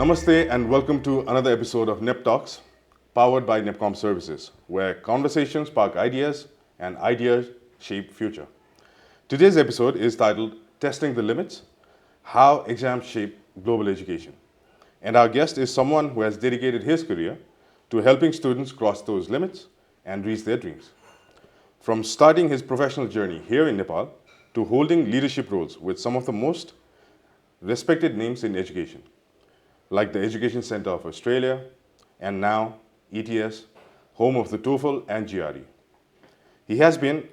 Namaste and welcome to another episode of NEPTALKS, powered by Nepcoms Services, where conversations spark ideas and ideas shape future. Today's episode is titled Testing the Limits, How Exams Shape Global Education. And our guest is someone who has dedicated his career to helping students cross those limits and reach their dreams. From starting his professional journey here in Nepal to holding leadership roles with some of the most respected names in education, like the Education Centre of Australia, and now ETS, home of the TOEFL and GRE. He has been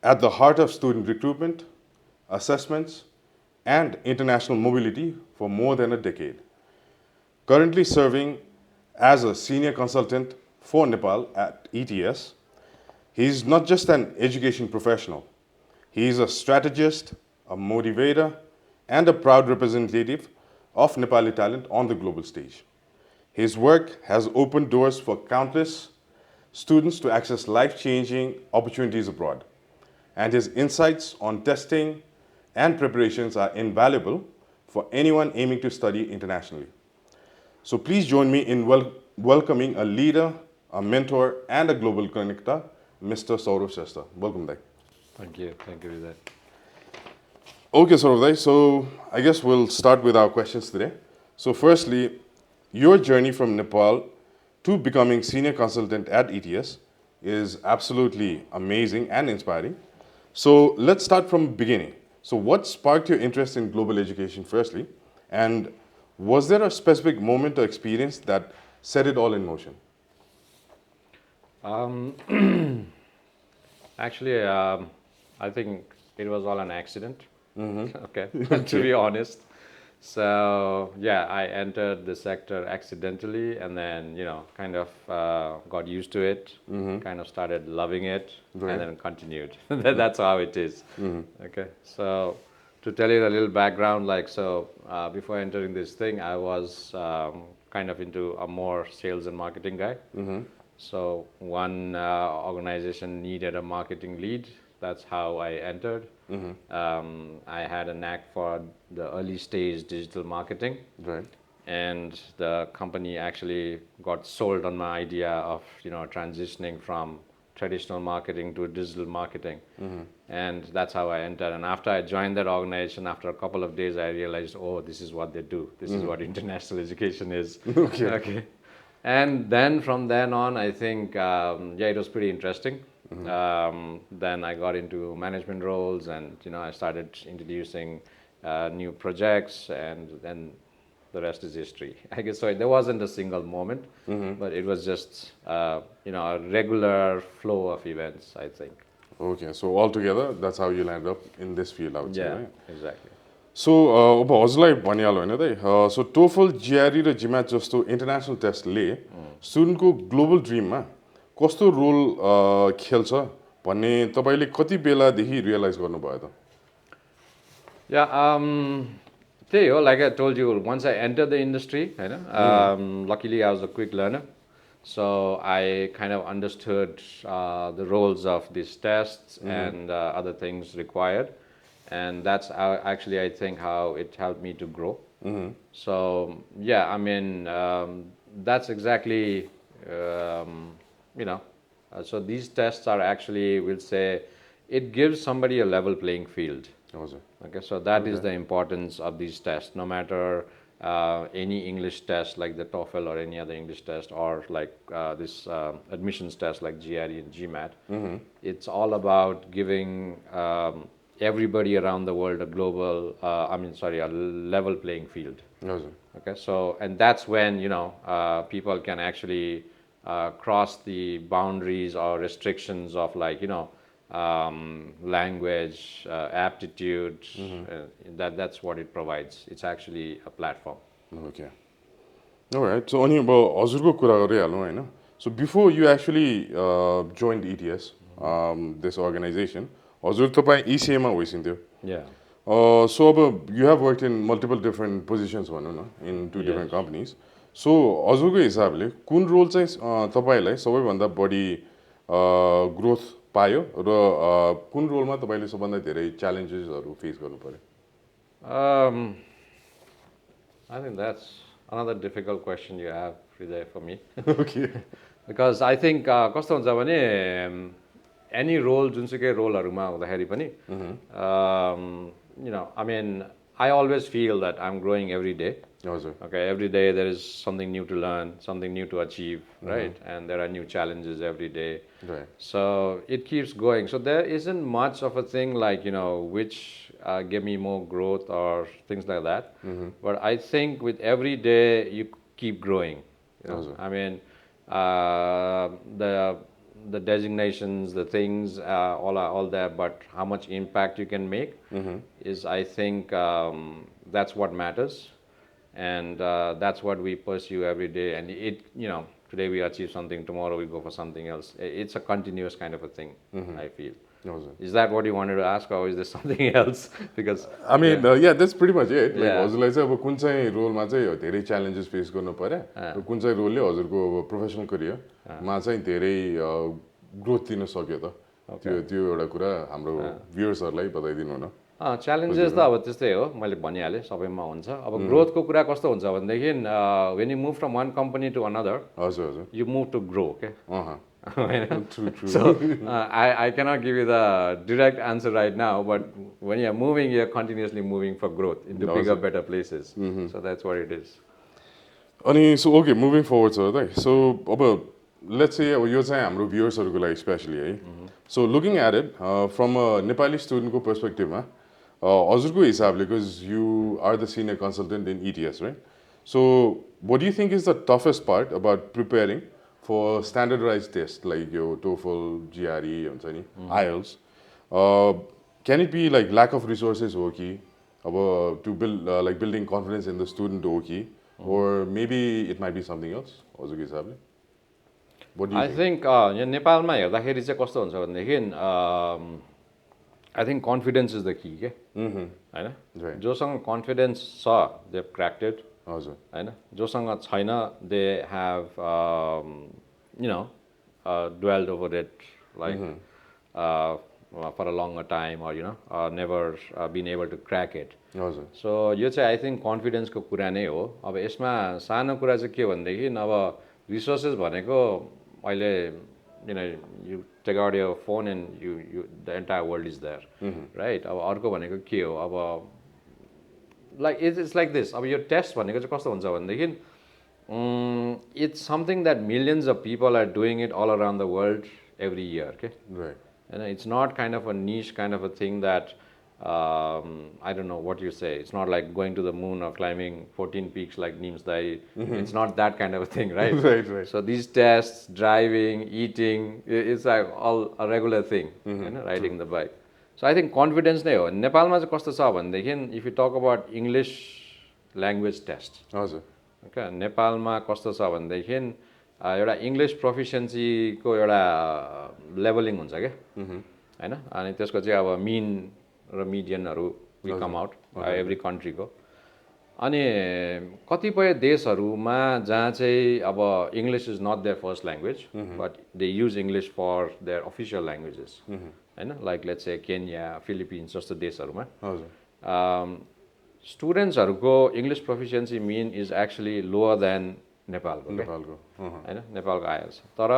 at the heart of student recruitment, assessments, and international mobility for more than a decade. Currently serving as a senior consultant for Nepal at ETS, he is not just an education professional. He is a strategist, a motivator, and a proud representative of Nepali talent on the global stage. His work has opened doors for countless students to access life-changing opportunities abroad. And his insights on testing and preparations are invaluable for anyone aiming to study internationally. So please join me in welcoming a leader, a mentor, and a global connector, Mr. Saurav Shrestha. Welcome, Dai. Thank you for that. Okay, Saurav, so I guess we'll start with our questions today. So firstly, your journey from Nepal to becoming senior consultant at ETS is absolutely amazing and inspiring. So let's start from the beginning. So what sparked your interest in global education firstly? And was there a specific moment or experience that set it all in motion? Actually, I think it was all an accident. Okay, to be honest. So yeah, I entered the sector accidentally, and then kind of got used to it. Kind of started loving it, Right. and then continued. That's how it is. Okay, so to tell you a little background, before entering this thing, I was kind of into a more sales and marketing guy. So one organization needed a marketing lead. That's how I entered. I had a knack for the early stage digital marketing. Right. And the company actually got sold on my idea of transitioning from traditional marketing to digital marketing. And that's how I entered. And after I joined that organization, after a couple of days, I realized, oh, this is what they do. This is what international education is. Okay. And then from then on, I think, it was pretty interesting. Then I got into management roles, and I started introducing new projects, and then the rest is history. I guess so. There wasn't a single moment, but it was just a regular flow of events, I think. Okay, so altogether, that's how you landed up in this field, I would say, Yeah, right? exactly. So, अब हजुरलाई भनिहाल्यो होइन दाइ सो TOEFL जिआरई र जिम्याट जस्तो international टेस्टले स्टुडेन्टको global ड्रिममा कस्तो role खेल्छ भन्ने तपाईँले कति बेलादेखि रियलाइज गर्नुभयो त? Yeah, त्यही हो, like I told you, once I entered the industry, luckily I was a quick learner. So I kind of understood the roles of these tests and other things required. And that's actually, I think, how it helped me to grow. So, yeah, I mean, that's exactly, so these tests are actually, we'll say, it gives somebody a level playing field. Okay, so that is the importance of these tests. No matter any English test like the TOEFL or any other English test, or like this admissions test like GRE and GMAT, it's all about giving everybody around the world a global, a level playing field. Okay, so, and that's when people can actually cross the boundaries or restrictions of language, aptitude. That's what it provides. It's actually a platform. Okay. Alright, so अनि अब हजुरको कुरा गरिहालौँ होइन. So before you actually joined ETS, this organization, हजुर तपाईँ ECA मा होइसिन्थ्यो. Yeah. So अब you have worked in multiple different positions भनौँ न, in two different companies. So हजुरको हिसाबले कुन रोल चाहिँ तपाईँलाई सबैभन्दा बढी ग्रोथ पायो र कुन रोलमा तपाईँले सबभन्दा धेरै च्यालेन्जेसहरू फेस गर्नु पर्यो? I think that's another difficult question you have Hriday for me. Okay. Because I think कस्तो हुन्छ भने any role जुनसुकै रोलहरुमा हुँदाखेरि पनि you know I mean I always feel that I'm growing every day. हजुर. Okay, every day there is something new to learn, something new to achieve, right? And there are new challenges every day. Right. So it keeps going. So there isn't much of a thing like, you know, which give me more growth or things like that. But I think with every day you keep growing. You know? Awesome. I mean, the designations, the things, all that, but how much impact you can make is, I think, that's what matters. And that's what we pursue every day. And it, you know, today we achieve something, tomorrow we go for something else. It's a continuous kind of a thing, I feel. Awesome. Is that what you wanted to ask, or is there something else? Because I mean, yeah, that's pretty much it. Like, Yeah. हजुरलाई चाहिँ अब कुन चाहिँ रोलमा चाहिँ धेरै challenges face गर्नु पर्यो र कुन चाहिँ रोलले हजुरको अब प्रोफेसनल करियरमा चाहिँ धेरै ग्रोथ दिन सक्यो त त्यो एउटा कुरा हाम्रो भ्युअर्सहरूलाई बताइदिनु न challenges त अब त्यस्तै हो, मैले भनिहालेँ, सबैमा हुन्छ. अब ग्रोथको कुरा कस्तो हुन्छ भनेदेखि when you move from one company to another, हजुर हजुर you move to grow, okay? True. So I cannot give you the direct answer right now, but when you're moving, you're continuously moving for growth into bigger, better places. So that's what it is. अनि so okay, moving forward sir, right? So अब let's say अब यो चाहिँ हाम्रो भ्युअर्सहरूको लागि specially है. So looking at it from a Nepali student को पर्सपेक्टिभमा हजुरको हिसाबले, because you are the senior consultant in ETS, right? So what do you think is the toughest part about preparing for standardized tests like your TOEFL, GRE, IELTS? Can it be like lack of resources okay, to build like building confidence in the student okay, or maybe it might be something else? What do you I think यहाँ नेपालमा हेर्दाखेरि चाहिँ कस्तो हुन्छ भनेदेखि I think confidence is the key के हैन जोसँग confidence छ they've cracked it हजुर हैन जोसँग छैन they have you know dwelled over it like for a longer time, or you know never been able to crack it. हजुर So यो चाहिँ I think confidence को कुरा नै हो. अब यसमा सानो कुरा चाहिँ के भनेदेखि अब resources भनेको अहिले you know you take out your phone and you the entire world is there, right? अब अर्को भनेको के हो अब like it's like this. अब यो test भनेको चाहिँ कस्तो हुन्छ भनेदेखि it's something that millions of people are doing it all around the world every year, okay? Right. And it's not kind of a niche kind of a thing that I don't know what you say. It's not like going to the moon or climbing 14 peaks like Neem's Dai. It's not that kind of a thing, right? Right. So these tests, driving, eating, it's like all a regular thing, you know, riding the bike. So I think confidence नै हो. नेपालमा चाहिँ कस्तो छ भनेदेखि if you talk about English language test. हजुर Okay, नेपालमा कस्तो छ भनेदेखि एउटा इङ्ग्लिस प्रोफिसियन्सीको एउटा लेभलिङ हुन्छ क्या हैन अनि त्यसको चाहिँ अब मिन र मिडियनहरू वी कम आउट एभ्री कन्ट्रीको अनि कतिपय देशहरूमा जहाँ चाहिँ अब English is not their first language but they use English for their official languages हैन like let's say Kenya Philippines जस्तो देशहरूमा स्टुडेन्ट्सहरूको English proficiency mean is actually lower than नेपालको हैन नेपालको आइएल्स तर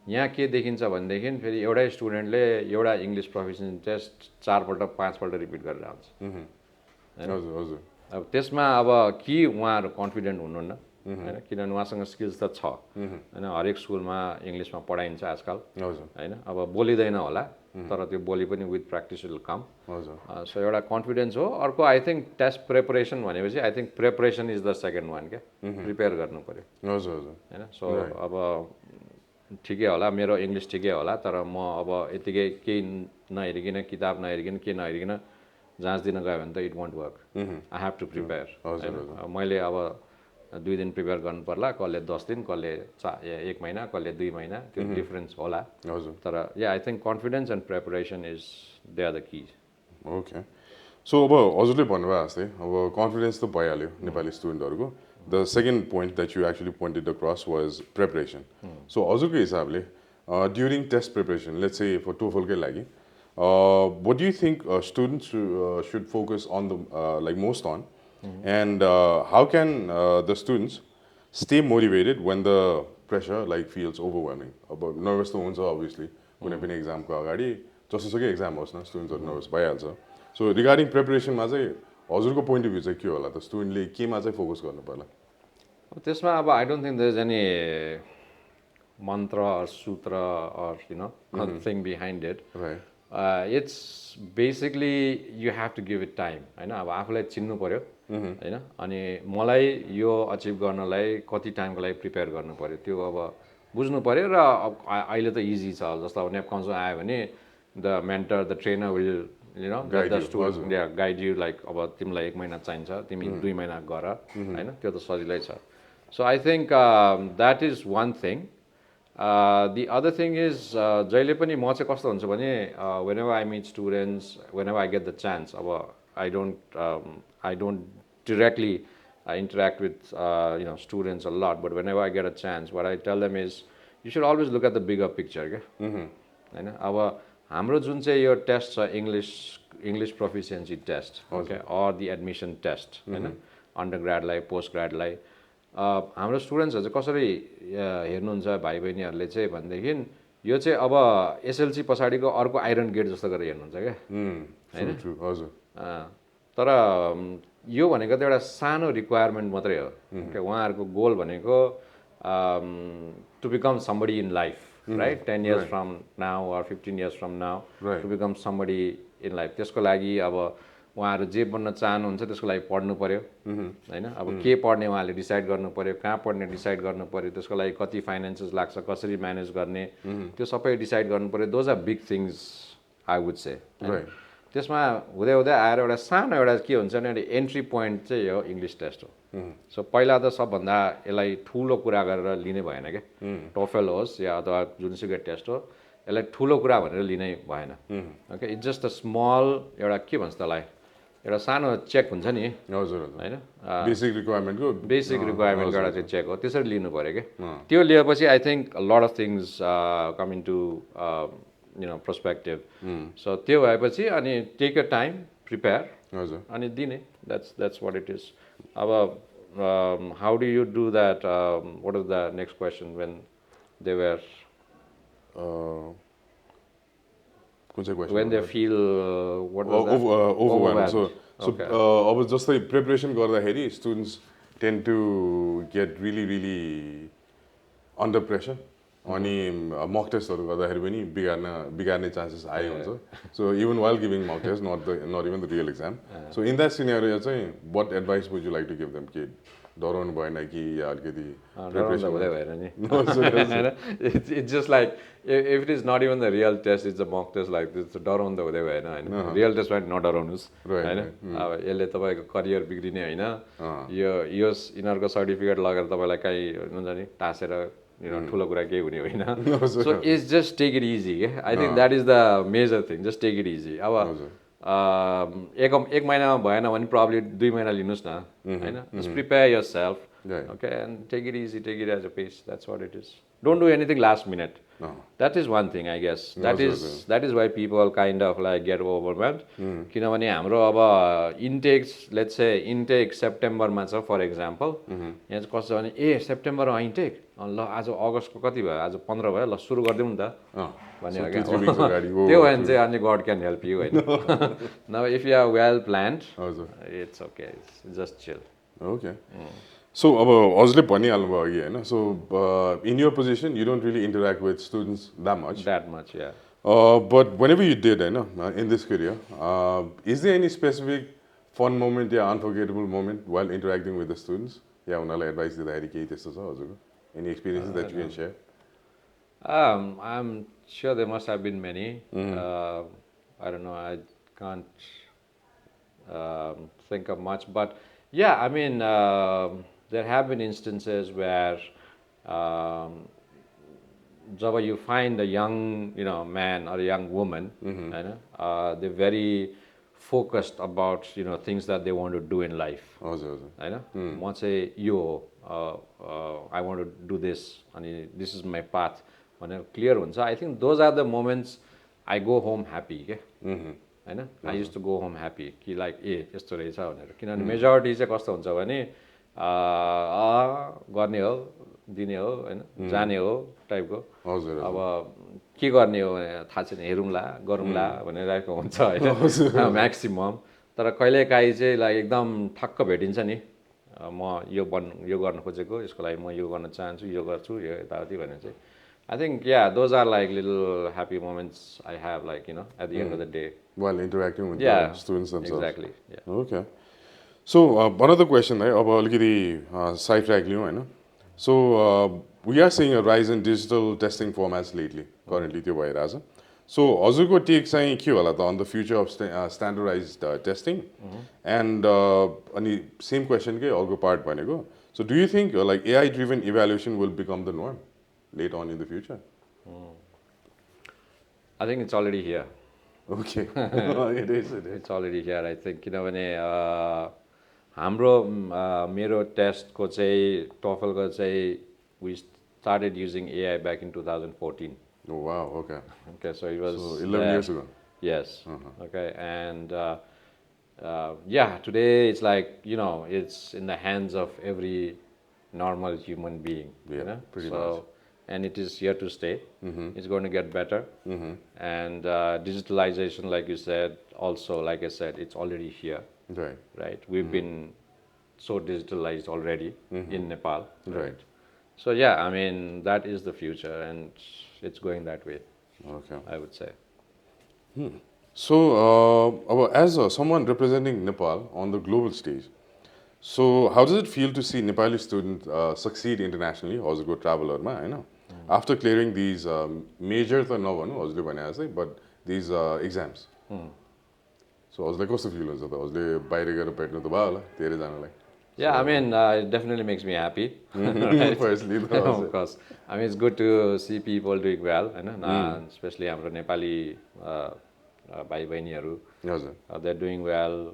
यहाँ के देखिन्छ भनेदेखि फेरि एउटै स्टुडेन्टले एउटा इङ्ग्लिस प्रोफिसियन्सी टेस्ट 4 पल्ट 5 पल्ट रिपिट गरेर आउँछ हजुर अब त्यसमा अब कि उहाँहरू कन्फिडेन्ट हुनुहुन्न हैन किनभने उहाँसँग स्किल्स त छ हैन हरेक स्कुलमा इङ्ग्लिसमा पढाइन्छ आजकल हैन अब बोलिँदैन होला तर त्यो बोली पनि विथ प्र्याक्टिस विल कम सो एउटा कन्फिडेन्स हो अर्को आई थिङ्क टेस्ट प्रिपरेसन भनेपछि I think preparation is the second वान क्या प्रिपेयर गर्नु पर्यो हैन सो अब ठिकै होला मेरो इङ्ग्लिस ठिकै होला तर म अब यतिकै केही नहेरिकन किताब नहेरिकन के नहेरिकन जाँच दिन गयो भने त it won't work I have to prepare मैले अब 2 दिन प्रिपेयर गर्नु पर्ला कसले 10 दिन कसले 1 महिना कसले 2 महिना त्यो डिफरेन्स होला तर या I think confidence and preparation is they are the key okay so अब हजुरले भन्नुभयो जस्तै अब कन्फिडेन्स त भइहाल्यो नेपाली स्टुडेन्टहरूको the second point that you actually pointed across was preparation so हजुरको हिसाबले during test preparation let's say फर टोफलकै लागि what do you think students should focus on the like most on And how can the students stay motivated when the pressure like feels overwhelming? About nervous त हुन्छ obviously कुनै पनि एक्जामको अगाडि जसोसुकै exam होस् न स्टुडेन्ट्सहरू nervous भइहाल्छ सो regarding प्रिपरेसनमा चाहिँ हजुरको पोइन्ट अफ भ्यू चाहिँ के होला त स्टुडेन्टले केमा चाहिँ फोकस गर्नु पर्ला त्यसमा अब I don't think there is any mantra or sutra or thing behind it. Right. It's basically you have to give it time. हैन अब आफूलाई चिन्नु पर्यो हैन अनि मलाई यो अचिभ गर्नलाई कति टाइमको लागि प्रिपेयर गर्नु पर्यो त्यो अब बुझ्नु पर्यो र अहिले त इजी छ जस्तो अब नेपकम्स आयो भने the mentor the trainer will the student guide you like अब तिमीलाई 1 महिना चाहिन्छ तिमी 2 महिना गर हैन त्यो त सजिलै छ so I think that is one thing the other thing is जहिले पनि म चाहिँ कस्तो हुन्छ भने whenever I meet students whenever I get the chance अब I don't directly interact with students a lot but whenever I get a chance what I tell them is you should always look at the bigger picture हैन अब हाम्रो जुन चाहिँ यो test छ English proficiency test okay or the admission test हैन अन्डरग्रेडलाई post ग्रेडलाई हाम्रो स्टुडेन्ट्सहरू चाहिँ कसरी हेर्नुहुन्छ भाइ बहिनीहरूले चाहिँ भनेदेखि यो चाहिँ अब एसएलसी पछाडिको अर्को आइरन गेट जस्तो गरेर हेर्नुहुन्छ क्या हजुर तर यो भनेको त एउटा सानो रिक्वायरमेन्ट मात्रै हो उहाँहरूको गोल भनेको to become somebody in life right 10 years from now or 15 years from now to become somebody in life त्यसको लागि अब उहाँहरू जे बन्न चाहनुहुन्छ त्यसको लागि पढ्नु पर्यो हैन अब के पढ्ने उहाँले डिसाइड गर्नु पर्यो कहाँ पढ्ने डिसाइड गर्नु पर्यो त्यसको लागि कति फाइनेन्सेस लाग्छ कसरी म्यानेज गर्ने त्यो सबै डिसाइड गर्नु पर्यो those are big things I would say त्यसमा हुँदै हुँदै आएर एउटा सानो एउटा के हुन्छ भने एन्ट्री पोइन्ट चाहिँ हो इङ्ग्लिस टेस्ट हो सो पहिला त सबभन्दा यसलाई ठुलो कुरा गरेर लिने भएन क्या टोफेल होस् या अथवा जुनसुकै टेस्ट हो यसलाई ठुलो कुरा भनेर लिनै भएन okay it's just a small एउटा के भन्छ त्यसलाई एउटा सानो चेक हुन्छ नि हजुर हैन बेसिक रिक्वायरमेन्टको एउटा चाहिँ चेक हो त्यसरी लिनु पर्यो क्या त्यो लिएपछि I think lot of things coming to perspective so त्यो भएपछि अनि टेक अ टाइम प्रिपेयर हजुर अनि दिने द्याट्स वाट इट इज अब how do you do that what is the next question when they were when they feel what was overwhelmed. So अब जस्तै preparation गर्दाखेरि students tend to get really under pressure अनि mock टेस्टहरू गर्दाखेरि पनि बिगार्ने chances आयो हुन्छ so even while giving mock test not even the real exam so in that scenario चाहिँ what advice would you like to give them कि डराउनु भएन कि या अलिकति प्रिपरेसन हुँदै भएन नि it's just like if it is not even the real test it's a mock test like this डराउनु त हुँदै भएन होइन रियल टेस्टमा नडराउनुहोस् होइन अब यसले तपाईँको करियर बिग्रिने होइन यो यिनीहरूको सर्टिफिकेट लगेर तपाईँलाई काहीँ हुन्छ नि टाँसेर ठुलो कुरा केही हुने होइन so it's just take it easy क्या I think that is the major thing just take it easy अब एक महिनामा भएन भने प्रब्लली 2 महिना लिनुहोस् न होइन just prepare yourself okay and take it easy take it as a pace that's what it is don't do anything last minute that is one thing I guess that is why people kind of like get overwhelmed किनभने हाम्रो अब let's say intake सेप्टेम्बरमा छ for example यहाँ चाहिँ कस्तो छ भने सेप्टेम्बरमा intake ल आज अगस्तको कति भयो आज 15 भयो ल सुरु गरिदिउँ नि त भन्यो क्या त्यो भयो भने चाहिँ अनि गड क्यान हेल्प यु होइन नभए if you are well planned it's okay just chill okay so अब हजुरले भनिहाल्नु भयो अघि होइन so in your position you don't really interact with students that much yeah but whenever you did होइन in this career is there any specific fun moment या unforgettable moment while interacting with the students या उनीहरूलाई advice दिँदाखेरि केही त्यस्तो छ हजुरको any experiences that you can share? I'm sure there must have been many. I don't know. I can't think of much, but yeah, I mean, there have been instances where जब you find a young, man or a young woman, they're very focused about things that they want to do in life. होइन म चाहिँ यो I want to do this अनि this is my path भनेर clear हुन्छ I think those are the moments I go home happy क्या होइन I used to go home happy कि like यस्तो रहेछ भनेर किनभने मेजोरिटी चाहिँ कस्तो हुन्छ भने गर्ने हो दिने हो होइन जाने हो टाइपको अब के गर्ने हो भने थाहा छैन हेरौँला गरौँला भनेर हुन्छ होइन म्याक्सिमम तर कहिलेकाहीँ चाहिँ लाइक एकदम ठक्क भेटिन्छ नि म यो गर्न खोजेको यसको लागि म यो गर्न चाहन्छु यो गर्छु यो यताउति भनेर चाहिँ I think, yeah, those are like little happy moments I have, like, at the end of the day. While interacting with the students themselves. Exactly. Yeah. Okay. So, one other question, about the side track, So, we are seeing a rise in digital testing formats lately, currently, So, हजुरको take चाहिँ के होला त on the future of standardized testing? And अनि same question के अर्को part भनेको. So, do you think like AI-driven evaluation will become the norm later on in the future? I think it's already here. Okay. It is. It's already here. I think किनभने हाम्रो मेरो टेस्टको चाहिँ TOEFL को चाहिँ we started using AI back in 2014. Oh wow, okay. Okay, so it was 11 years ago. Yes. Okay, and yeah, today it's like it's in the hands of every normal human being. Yeah, pretty much. And it is here to stay. It's going to get better. And digitalization, like you said, also, like I said, it's already here. Right. Right. We've been so digitalized already in Nepal. Right. So yeah, I mean that is the future, and it's going that way. Okay. I would say. So, as someone representing Nepal on the global stage, so how does it feel to see Nepali students succeed internationally? Also, go traveler, I know. After clearing these major, but these exams. So, I was like, what's the feeling? I was like, yeah, I mean, it definitely makes me happy. Right? Firstly, of course. I mean, it's good to see people doing well, especially our Nepali bhai bhainiharu. They're doing well.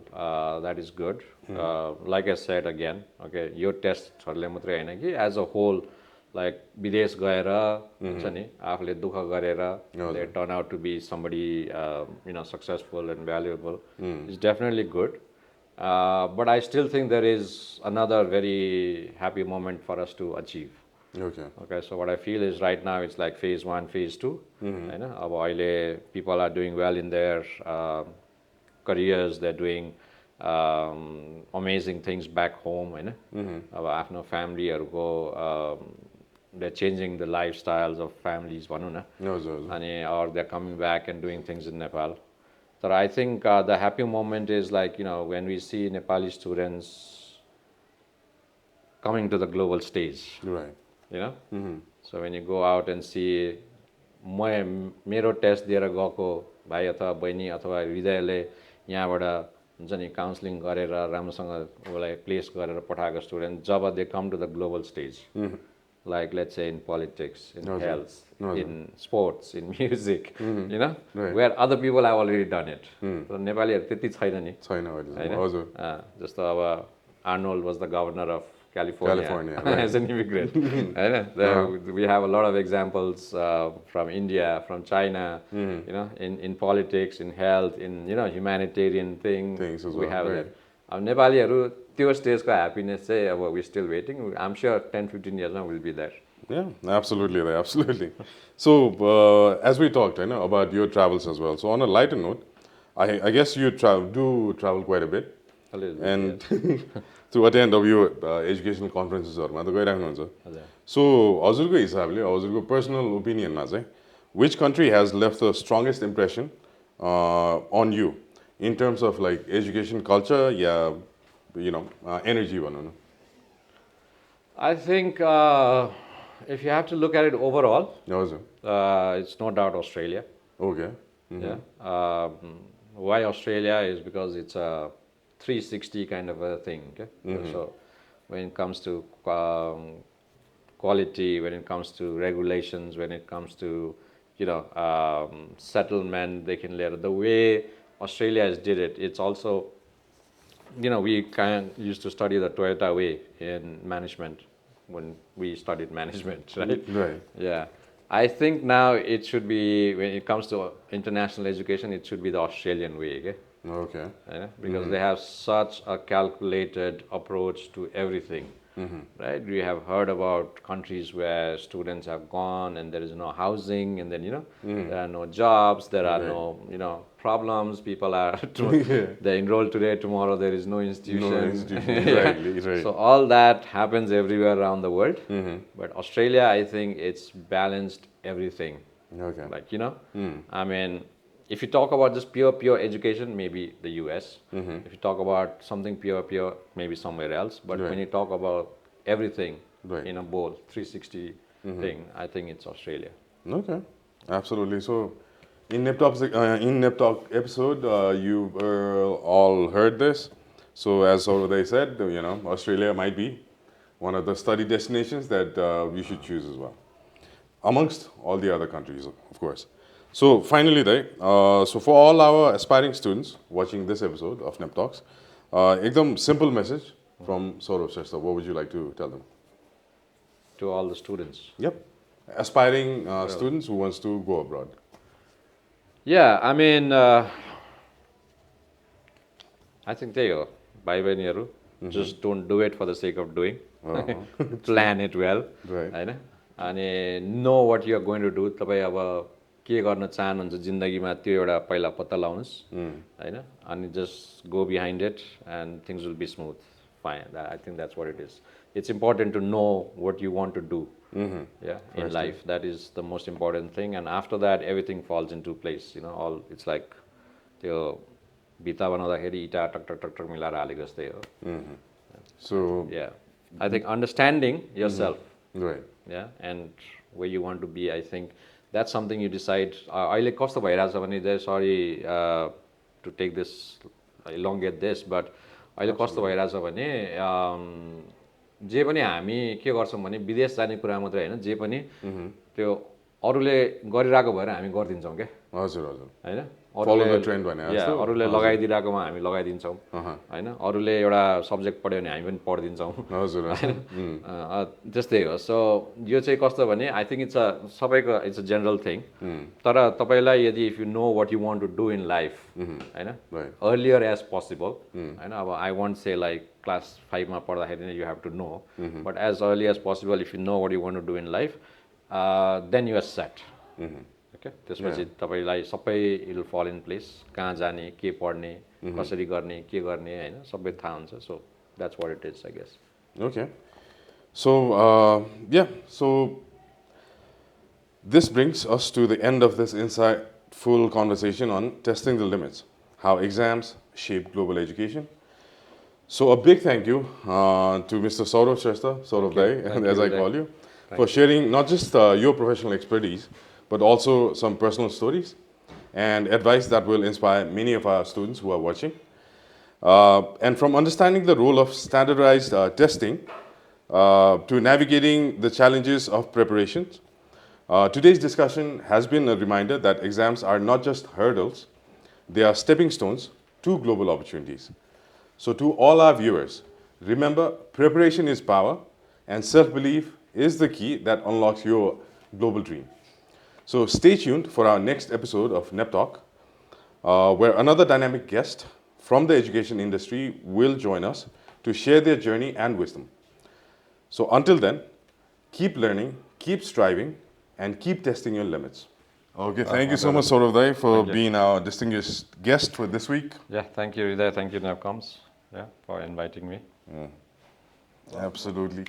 That is good. Like I said again, okay, your test as a whole, like विदेश गएर हुन्छ नि आफूले दुःख गरेर they turn out to be somebody successful and valuable. It's definitely good. But I still think there is another very happy moment for us to achieve. Okay, so what I feel is right now it's like phase 1, phase 2. People are doing well in their careers, they're doing amazing things back home. After family they're changing the lifestyles of families, or they're coming back and doing things in Nepal. So I think the happy moment is like, when we see Nepali students coming to the global stage. Right. So when you go out and see मेरो test दिएर गएको भाइ अथवा बहिनी अथवा हृदयले यहाँबाट हुन्छ नि काउन्सिलिङ गरेर राम्रोसँग उसलाई प्लेस गरेर पठाएको स्टुडेन्ट जब they come to the global stage like let's say in politics, in health, in sports, in music, where other people have already done it. So Nepalihहरु त्यति छैन नि हैन जस्तो अब Arnold was the governor of California right. As an immigrant. We have a lot of examples from India, from China, in politics, in health, in humanitarian things we have right. That. Nepalihहरु त्यो स्टेजको happiness चाहिँ अब we're still waiting. I'm sure 10-15 years now we'll be there. Yeah, absolutely. So as we talked, about your travels as well. So on a lighter note, I guess you do travel quite a bit. A little bit, and yes. To attend of your educational conferences So हजुरको personal opinion which country has left the strongest impression on you in terms of like education culture, energy I think if you have to look at it overall, it's no doubt Australia. Okay. Yeah. Why Australia is because it's a 360 kind of a thing. Okay? So when it comes to quality, when it comes to regulations, when it comes to settlement, they can later the way Australia has did it. It's also we kind of used to study the Toyota way in management when we studied management, right? Right. Yeah. I think now it should be, when it comes to international education, it should be the Australian way, okay? Okay. Because they have such a calculated approach to everything, right? We have heard about countries where students have gone and there is no housing, and then there are no jobs, there are no problems. People are they enroll today, tomorrow there is no institution. No institution. Yeah. Right. So all that happens everywhere around the world, but Australia, I think it's balanced everything. Okay. Like I mean, if you talk about just pure education, maybe the US. If you talk about something pure, maybe somewhere else. But when you talk about everything in a bowl, 360 thing, I think it's Australia. Okay, absolutely. So, in NEPTALK episode, you all heard this. So, as Hriday said, Australia might be one of the study destinations that we should choose as well, amongst all the other countries, of course. So, finally, so for all our aspiring students watching this episode of NEPTALKS, ekdam simple message from Saurav, Shrestha. What would you like to tell them? To all the students. Yep. Aspiring students who wants to go abroad. Yeah, I mean, I think they are. Bhai-bhaiनीहरु, just don't do it for the sake of doing. Plan it well. Right. हैन? अनि know what you are going to do. तपाईं अब के गर्न चाहनुहुन्छ जिन्दगीमा त्यो एउटा पहिला पत्ता लगाउनुस् हैन? अनि just go behind it and things will be smooth. Fine. I think that's what it is. It's important to know what you want to do. In life, that is the most important thing, and after that everything falls into place. All it's like त्यो भित्ता बनाउँदाखेरि इटा टक टक टक टक मिलाएर हालेको जस्तै हो. So Yeah, I think understanding yourself, right. yeah, and where you want to be, I think that's something you decide. अहिले कस्तो भइरहेछ भने there, sorry to take this, elongate this, but अहिले कस्तो भइरहेछ भने जे पनि हामी के गर्छौँ भने विदेश जाने कुरा मात्रै हैन, जे पनि त्यो अरूले गरिरहेको भएर हामी गर्दिन्छौँ के. हजुर हजुर. हैन, Follow the trend भने जस्तो. अरूले लगाइदिरहेकोमा हामी लगाइदिन्छौँ हैन, अरूले एउटा सब्जेक्ट पढ्यो भने हामी पनि पढ्दिन्छौँ. हजुर. त्यस्तै हो. सो यो चाहिँ कस्तो भने आई थिङ्क सबैको इट्स अ जेनरल थिङ. तर तपाईँलाई यदि if you know what you want to do in life हैन, अर्लियर एज पोसिबल हैन, अब I won't say like class 5 मा पढ्दाखेरि नै you have to know, but as early age possible if you know what you want to do in life, then you are set. Okay, त्यसपछि तपाईँलाई सबै it will फल in place. कहाँ जाने, के पढ्ने, कसरी गर्ने, के गर्ने हैन, सबै थाहा हुन्छ. So that's what it is, I guess. Okay. So, so this brings us to the end of this insightful conversation on testing the limits, how exams shape global education. So, a big thank you to Mr. Saurav Shrestha, Saurav Day, as I call you, for sharing not just your professional expertise, but also some personal stories and advice that will inspire many of our students who are watching. And from understanding the role of standardized testing to navigating the challenges of preparations, today's discussion has been a reminder that exams are not just hurdles, they are stepping stones to global opportunities. So to all our viewers, remember, preparation is power and self-belief is the key that unlocks your global dream. So stay tuned for our next episode of NEPTALK, where another dynamic guest from the education industry will join us to share their journey and wisdom. So until then, keep learning, keep striving, and keep testing your limits. Okay, thank you so much, Saurav Day, for being our distinguished guest for this week. Yeah, thank you, Hriday. Thank you, Nepcoms, for inviting me. Absolutely.